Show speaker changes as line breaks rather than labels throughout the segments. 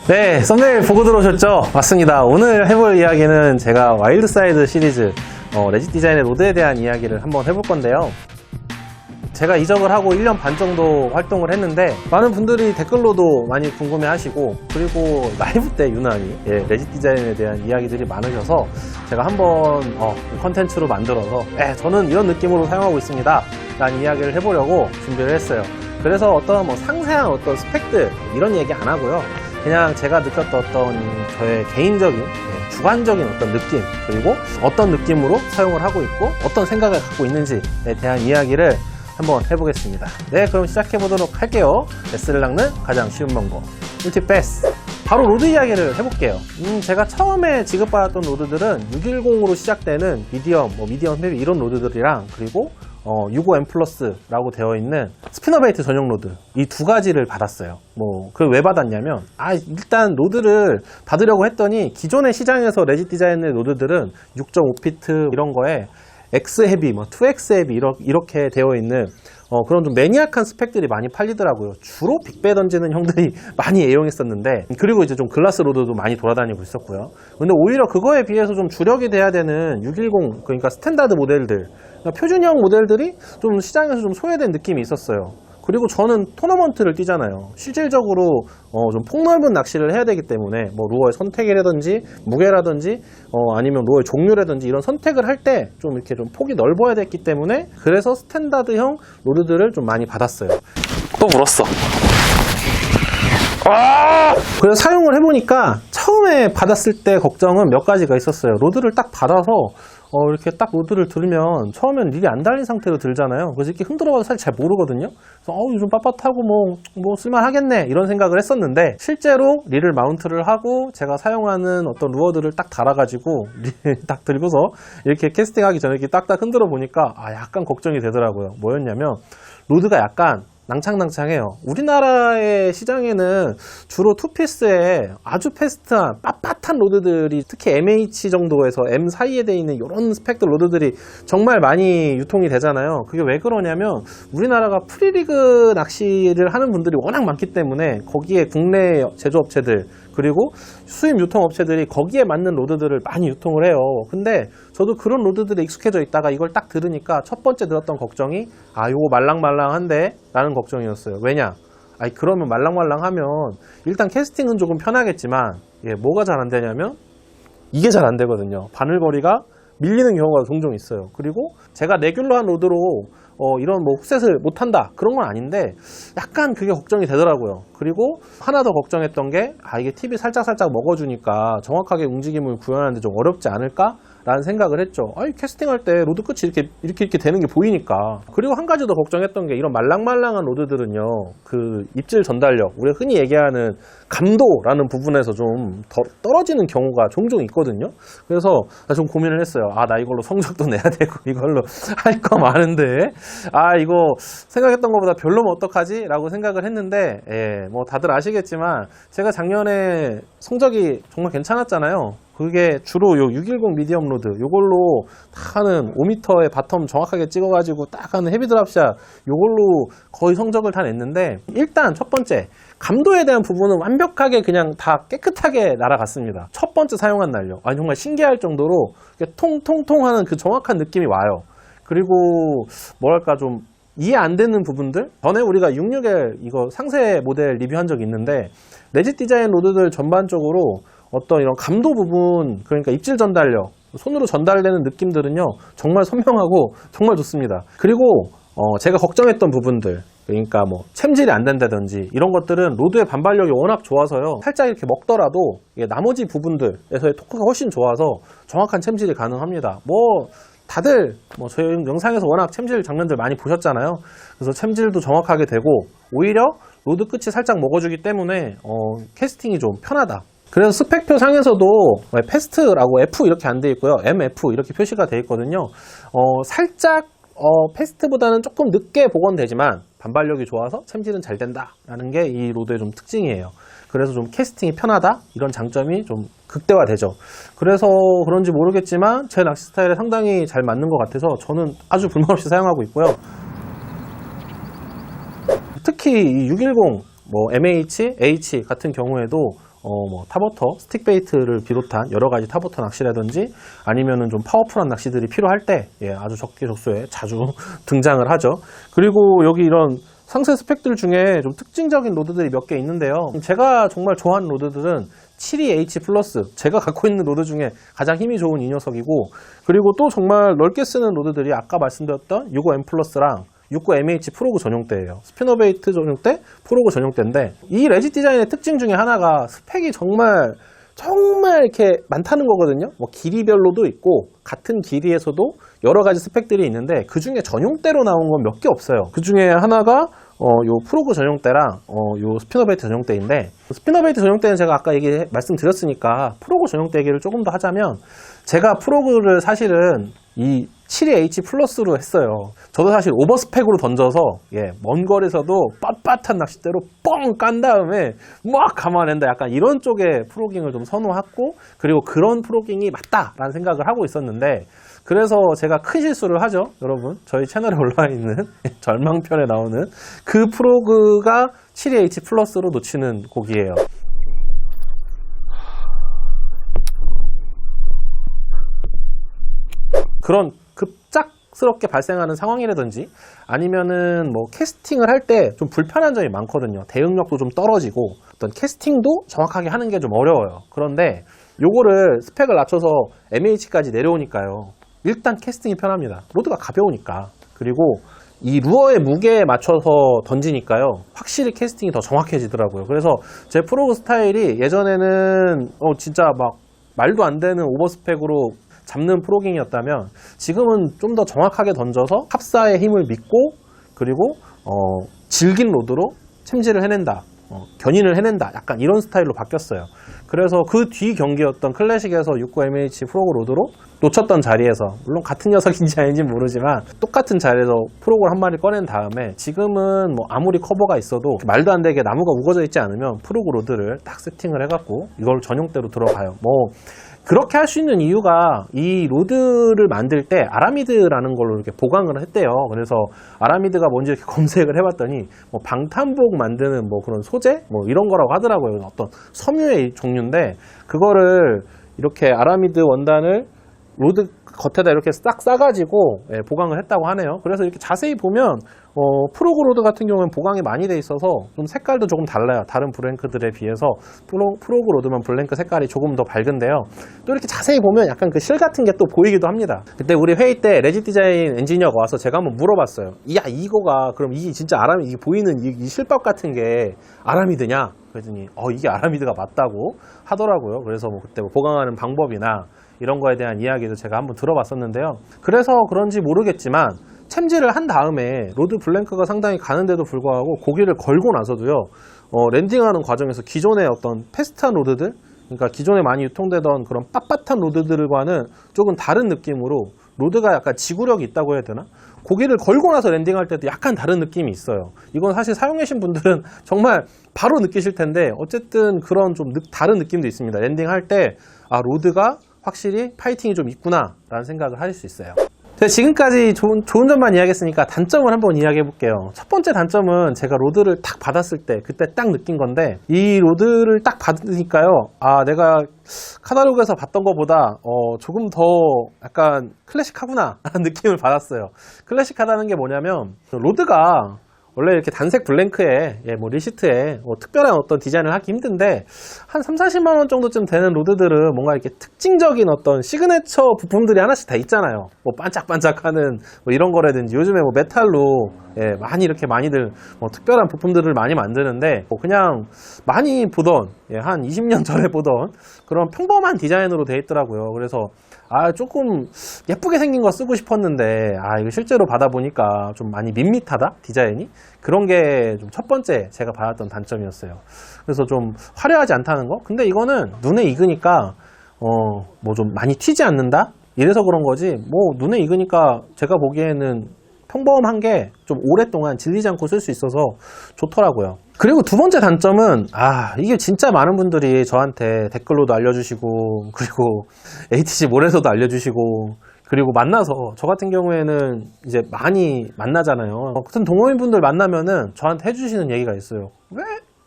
네, 썸네일 보고 들어오셨죠? 맞습니다. 오늘 해볼 이야기는 제가 와일드사이드 시리즈 레짓 디자인의 로드에 대한 이야기를 한번 해볼 건데요. 제가 이적을 하고 1년 반 정도 활동을 했는데 많은 분들이 댓글로도 많이 궁금해 하시고, 그리고 라이브 때 유난히 레짓 디자인에 대한 이야기들이 많으셔서 제가 한번 컨텐츠로 만들어서 저는 이런 느낌으로 사용하고 있습니다 라는 이야기를 해보려고 준비를 했어요. 그래서 어떤 상세한 어떤 스펙들 이런 얘기 안 하고요, 그냥 제가 느꼈던 어떤 저의 개인적인 주관적인 어떤 느낌, 그리고 어떤 느낌으로 사용을 하고 있고 어떤 생각을 갖고 있는지에 대한 이야기를 한번 해보겠습니다. 네, 그럼 시작해 보도록 할게요. 베스를 낚는 가장 쉬운 방법, 물티베스. 바로 로드 이야기를 해볼게요. 제가 처음에 지급받았던 로드들은 610으로 시작되는 미디엄, 미디엄 헤비 이런 로드들이랑, 그리고 65M 플러스라고 되어 있는 스피너베이트 전용 로드, 이 두 가지를 받았어요. 그걸 왜 받았냐면, 일단 로드를 받으려고 했더니 기존의 시장에서 레짓 디자인의 로드들은 6.5피트 이런 거에 X 헤비, 2X 헤비 이렇게 되어 있는 그런 좀 매니악한 스펙들이 많이 팔리더라고요. 주로 빅배 던지는 형들이 많이 애용했었는데, 그리고 이제 좀 글라스 로드도 많이 돌아다니고 있었고요. 근데 오히려 그거에 비해서 좀 주력이 돼야 되는 610, 그러니까 스탠다드 모델들, 그러니까 표준형 모델들이 좀 시장에서 좀 소외된 느낌이 있었어요. 그리고 저는 토너먼트를 뛰잖아요. 실질적으로 좀 폭넓은 낚시를 해야 되기 때문에 루어의 선택이라든지 무게라든지 아니면 루어의 종류라든지 이런 선택을 할 때 좀 이렇게 좀 폭이 넓어야 됐기 때문에, 그래서 스탠다드형 로드들을 좀 많이 받았어요.
또 물었어.
그래서 사용을 해보니까 처음에 받았을 때 걱정은 몇 가지가 있었어요. 로드를 딱 받아서 이렇게 딱 로드를 들면 처음엔 릴이 안 달린 상태로 들잖아요. 그래서 이렇게 흔들어봐도 사실 잘 모르거든요. 그래서 요즘 빳빳하고 쓸만하겠네 이런 생각을 했었는데, 실제로 릴을 마운트를 하고 제가 사용하는 어떤 루어들을 딱 달아가지고 릴 딱 들고서 이렇게 캐스팅하기 전에 이렇게 딱딱 흔들어 보니까 약간 걱정이 되더라고요. 뭐였냐면, 로드가 약간 낭창낭창해요. 우리나라의 시장에는 주로 투피스에 아주 패스트한 빳빳한 로드들이, 특히 MH 정도에서 M 사이에 돼 있는 이런 스펙들 로드들이 정말 많이 유통이 되잖아요. 그게 왜 그러냐면, 우리나라가 프리리그 낚시를 하는 분들이 워낙 많기 때문에 거기에 국내 제조업체들 그리고 수입 유통업체들이 거기에 맞는 로드들을 많이 유통을 해요. 근데 저도 그런 로드들에 익숙해져 있다가 이걸 딱 들으니까 첫 번째 들었던 걱정이 요거 말랑말랑한데 라는 걱정이었어요. 왜냐? 그러면 말랑말랑하면 일단 캐스팅은 조금 편하겠지만 뭐가 잘 안 되냐면 이게 잘 안 되거든요. 바늘거리가 밀리는 경우가 종종 있어요. 그리고 제가 레귤러한 로드로 이런 훅셋을 못한다 그런 건 아닌데, 약간 그게 걱정이 되더라고요. 그리고 하나 더 걱정했던 게 이게 팁이 살짝살짝 먹어주니까 정확하게 움직임을 구현하는데 좀 어렵지 않을까? 라는 생각을 했죠. 캐스팅할 때 로드 끝이 이렇게 되는 게 보이니까. 그리고 한 가지 더 걱정했던 게, 이런 말랑말랑한 로드들은요, 그 입질 전달력, 우리가 흔히 얘기하는 감도라는 부분에서 좀 더 떨어지는 경우가 종종 있거든요. 그래서 좀 고민을 했어요. 나 이걸로 성적도 내야 되고 이걸로 할 거 많은데 이거 생각했던 것보다 별로면 어떡하지? 라고 생각을 했는데, 다들 아시겠지만 제가 작년에 성적이 정말 괜찮았잖아요. 그게 주로 요 610 미디엄 로드, 요걸로 딱 하는 5m의 바텀 정확하게 찍어가지고 딱 하는 헤비 드랍샷, 요걸로 거의 성적을 다 냈는데, 일단 첫 번째 감도에 대한 부분은 완벽하게 그냥 다 깨끗하게 날아갔습니다. 첫 번째 사용한 날요. 정말 신기할 정도로 통통통 하는 그 정확한 느낌이 와요. 그리고 뭐랄까, 좀 이해 안 되는 부분들, 전에 우리가 661 이거 상세 모델 리뷰한 적이 있는데, 레짓 디자인 로드들 전반적으로 어떤 이런 감도 부분, 그러니까 입질 전달력, 손으로 전달되는 느낌들은요 정말 선명하고 정말 좋습니다. 그리고 제가 걱정했던 부분들, 그러니까 챔질이 안 된다든지 이런 것들은 로드의 반발력이 워낙 좋아서요, 살짝 이렇게 먹더라도 나머지 부분들에서의 토크가 훨씬 좋아서 정확한 챔질이 가능합니다. 다들 저희 영상에서 워낙 챔질 장면들 많이 보셨잖아요. 그래서 챔질도 정확하게 되고, 오히려 로드 끝이 살짝 먹어주기 때문에 캐스팅이 좀 편하다. 그래서 스펙표 상에서도 패스트라고 F 이렇게 안 돼 있고요, MF 이렇게 표시가 돼 있거든요. 살짝 패스트보다는 조금 늦게 복원되지만 반발력이 좋아서 챔질은 잘 된다라는 게 이 로드의 좀 특징이에요. 그래서 좀 캐스팅이 편하다, 이런 장점이 좀 극대화되죠. 그래서 그런지 모르겠지만 제 낚시 스타일에 상당히 잘 맞는 것 같아서 저는 아주 불만 없이 사용하고 있고요. 특히 이 610 MH, H 같은 경우에도 뭐 탑워터, 스틱 베이트를 비롯한 여러 가지 탑워터 낚시라든지 아니면은 좀 파워풀한 낚시들이 필요할 때 아주 적기적소에 자주 등장을 하죠. 그리고 여기 이런 상세 스펙들 중에 좀 특징적인 로드들이 몇 개 있는데요. 제가 정말 좋아하는 로드들은 72H 플러스, 제가 갖고 있는 로드 중에 가장 힘이 좋은 이 녀석이고, 그리고 또 정말 넓게 쓰는 로드들이 아까 말씀드렸던 65M 플러스랑 69MH 프로그 전용대예요. 스피너베이트 전용대, 프로그 전용대인데, 이 레지 디자인의 특징 중에 하나가 스펙이 정말 이렇게 많다는 거거든요. 뭐 길이별로도 있고 같은 길이에서도 여러 가지 스펙들이 있는데 그 중에 전용대로 나온 건 몇 개 없어요. 그 중에 하나가 요 프로그 전용대랑 요 스피너베이트 전용대인데, 스피너베이트 전용대는 제가 아까 말씀드렸으니까 프로그 전용대 얘기를 조금 더 하자면, 제가 프로그를 사실은 이 72H 플러스로 했어요. 저도 사실 오버스펙으로 던져서 먼 거리에서도 빳빳한 낚싯대로 뻥 깐 다음에 막 감아낸다, 약간 이런 쪽의 프로깅을 좀 선호하고, 그리고 그런 프로깅이 맞다라는 생각을 하고 있었는데, 그래서 제가 큰 실수를 하죠. 여러분, 저희 채널에 올라와 있는 절망편에 나오는 그 프로그가 72H 플러스로 놓치는 곡이에요. 그런 급작스럽게 발생하는 상황이라든지 아니면은 뭐 캐스팅을 할 때 좀 불편한 점이 많거든요. 대응력도 좀 떨어지고 어떤 캐스팅도 정확하게 하는 게 좀 어려워요. 그런데 요거를 스펙을 낮춰서 MH까지 내려오니까요, 일단 캐스팅이 편합니다. 로드가 가벼우니까. 그리고 이 루어의 무게에 맞춰서 던지니까요, 확실히 캐스팅이 더 정확해지더라고요. 그래서 제 프로그 스타일이 예전에는 진짜 막 말도 안 되는 오버스펙으로 잡는 프로깅이었다면, 지금은 좀 더 정확하게 던져서 합사의 힘을 믿고, 그리고 질긴 로드로 챔질을 해낸다, 견인을 해낸다, 약간 이런 스타일로 바뀌었어요. 그래서 그 뒤 경기였던 클래식에서 69MH 프로그 로드로 놓쳤던 자리에서, 물론 같은 녀석인지 아닌지 모르지만 똑같은 자리에서 프로그를 한 마리 꺼낸 다음에, 지금은 뭐 아무리 커버가 있어도 말도 안 되게 나무가 우거져 있지 않으면 프로그 로드를 딱 세팅을 해갖고 이걸 전용대로 들어가요. 뭐 그렇게 할 수 있는 이유가, 이 로드를 만들 때 아라미드라는 걸로 이렇게 보강을 했대요. 그래서 아라미드가 뭔지 이렇게 검색을 해봤더니 뭐 방탄복 만드는 뭐 그런 소재 뭐 이런 거라고 하더라고요. 어떤 섬유의 종류인데, 그거를 이렇게 아라미드 원단을 로드 겉에다 이렇게 싹 싸가지고 보강을 했다고 하네요. 그래서 이렇게 자세히 보면 프로그 로드 같은 경우는 보강이 많이 돼 있어서 좀 색깔도 조금 달라요. 다른 브랭크들에 비해서 프로그 로드만 블랭크 색깔이 조금 더 밝은데요. 또 이렇게 자세히 보면 약간 그 실 같은 게 또 보이기도 합니다. 그때 우리 회의 때 레지 디자인 엔지니어가 와서 제가 한번 물어봤어요. 야, 이거가 그럼 이게 진짜 이게 보이는 이 실밥 같은 게 아라미드냐? 그랬더니 이게 아라미드가 맞다고 하더라고요. 그래서 뭐 그때 보강하는 방법이나 이런 거에 대한 이야기도 제가 한번 들어봤었는데요. 그래서 그런지 모르겠지만 챔질을 한 다음에 로드 블랭크가 상당히 가는데도 불구하고 고기를 걸고 나서도요, 랜딩하는 과정에서 기존의 어떤 패스트한 로드들, 그러니까 기존에 많이 유통되던 그런 빳빳한 로드들과는 조금 다른 느낌으로, 로드가 약간 지구력이 있다고 해야 되나? 고기를 걸고 나서 랜딩할 때도 약간 다른 느낌이 있어요. 이건 사실 사용하신 분들은 정말 바로 느끼실 텐데, 어쨌든 그런 좀 다른 느낌도 있습니다. 랜딩할 때 로드가 확실히 파이팅이 좀 있구나 라는 생각을 하실 수 있어요. 제가 지금까지 좋은 점만 이야기했으니까 단점을 한번 이야기해 볼게요. 첫 번째 단점은 제가 로드를 딱 받았을 때 그때 딱 느낀 건데, 이 로드를 딱 받으니까요, 내가 카탈로그에서 봤던 것보다 조금 더 약간 클래식하구나 라는 느낌을 받았어요. 클래식하다는 게 뭐냐면, 로드가 원래 이렇게 단색 블랭크에 뭐 리시트에 뭐 특별한 어떤 디자인을 하기 힘든데, 한 3-40만 원 정도쯤 되는 로드들은 뭔가 이렇게 특징적인 어떤 시그네처 부품들이 하나씩 다 있잖아요. 뭐 반짝반짝하는 뭐 이런 거라든지, 요즘에 뭐 메탈로 많이 이렇게 많이들 뭐 특별한 부품들을 많이 만드는데, 뭐 그냥 많이 보던 한 20년 전에 보던 그런 평범한 디자인으로 돼 있더라고요. 그래서 조금 예쁘게 생긴 거 쓰고 싶었는데, 이거 실제로 받아보니까 좀 많이 밋밋하다, 디자인이. 그런 게 좀 첫 번째 제가 받았던 단점이었어요. 그래서 좀 화려하지 않다는 거? 근데 이거는 눈에 익으니까, 뭐 좀 많이 튀지 않는다? 이래서 그런 거지, 뭐 눈에 익으니까 제가 보기에는 평범한 게 좀 오랫동안 질리지 않고 쓸 수 있어서 좋더라고요. 그리고 두 번째 단점은, 이게 진짜 많은 분들이 저한테 댓글로도 알려주시고, 그리고 ATC 몰에서도 알려주시고, 그리고 만나서, 저 같은 경우에는 이제 많이 만나잖아요. 같은 동호인분들 만나면은 저한테 해주시는 얘기가 있어요.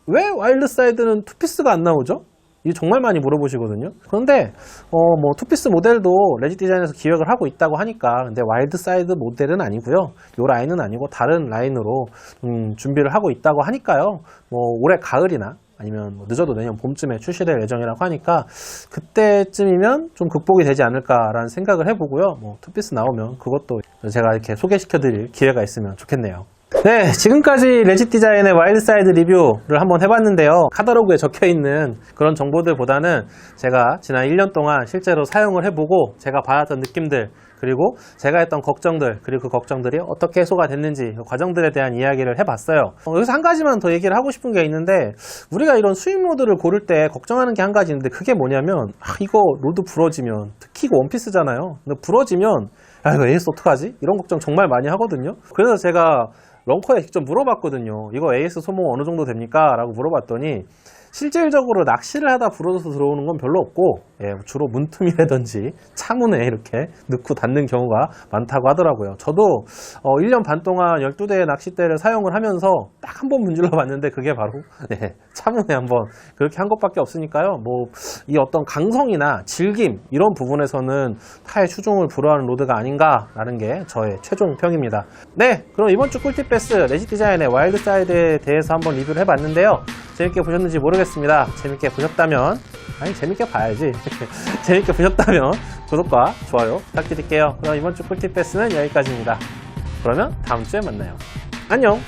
왜 와일드 사이드는 투피스가 안 나오죠? 이게 정말 많이 물어보시거든요. 그런데 뭐 투피스 모델도 레짓 디자인에서 기획을 하고 있다고 하니까, 근데 와일드 사이드 모델은 아니고요. 요 라인은 아니고 다른 라인으로 준비를 하고 있다고 하니까요. 뭐 올해 가을이나 아니면 뭐 늦어도 내년 봄쯤에 출시될 예정이라고 하니까 그때쯤이면 좀 극복이 되지 않을까라는 생각을 해보고요. 뭐 투피스 나오면 그것도 제가 이렇게 소개시켜드릴 기회가 있으면 좋겠네요. 네, 지금까지 레짓 디자인의 와일드 사이드 리뷰를 한번 해봤는데요. 카탈로그에 적혀있는 그런 정보들보다는 제가 지난 1년 동안 실제로 사용을 해보고 제가 받았던 느낌들, 그리고 제가 했던 걱정들, 그리고 그 걱정들이 어떻게 해소가 됐는지 그 과정들에 대한 이야기를 해봤어요. 여기서 한 가지만 더 얘기를 하고 싶은 게 있는데, 우리가 이런 수입 로드를 고를 때 걱정하는 게 한 가지 있는데, 그게 뭐냐면 이거 로드 부러지면, 특히 이거 원피스잖아요. 근데 부러지면 이거 AS 어떡하지? 이런 걱정 정말 많이 하거든요. 그래서 제가 런커에 직접 물어봤거든요. 이거 AS 소모 어느 정도 됩니까? 라고 물어봤더니 실질적으로 낚시를 하다 부러져서 들어오는 건 별로 없고, 주로 문틈이라든지 창문에 이렇게 넣고 닫는 경우가 많다고 하더라고요. 저도 1년 반 동안 12대의 낚싯대를 사용을 하면서 딱 한 번 문질러 봤는데 그게 바로 창문에 한번 그렇게 한 것밖에 없으니까요. 뭐 이 어떤 강성이나 질김 이런 부분에서는 타의 추종을 불허하는 로드가 아닌가라는 게 저의 최종 평입니다. 네, 그럼 이번 주 꿀팁 베스트 레짓 디자인의 와일드 사이드에 대해서 한번 리뷰를 해봤는데요. 재밌게 보셨는지 모르겠습니다. 재밌게 보셨다면, 재밌게 봐야지. 재밌게 보셨다면 구독과 좋아요 부탁드릴게요. 그럼 이번 주 꿀팁 베스트는 여기까지입니다. 그러면 다음 주에 만나요. 안녕!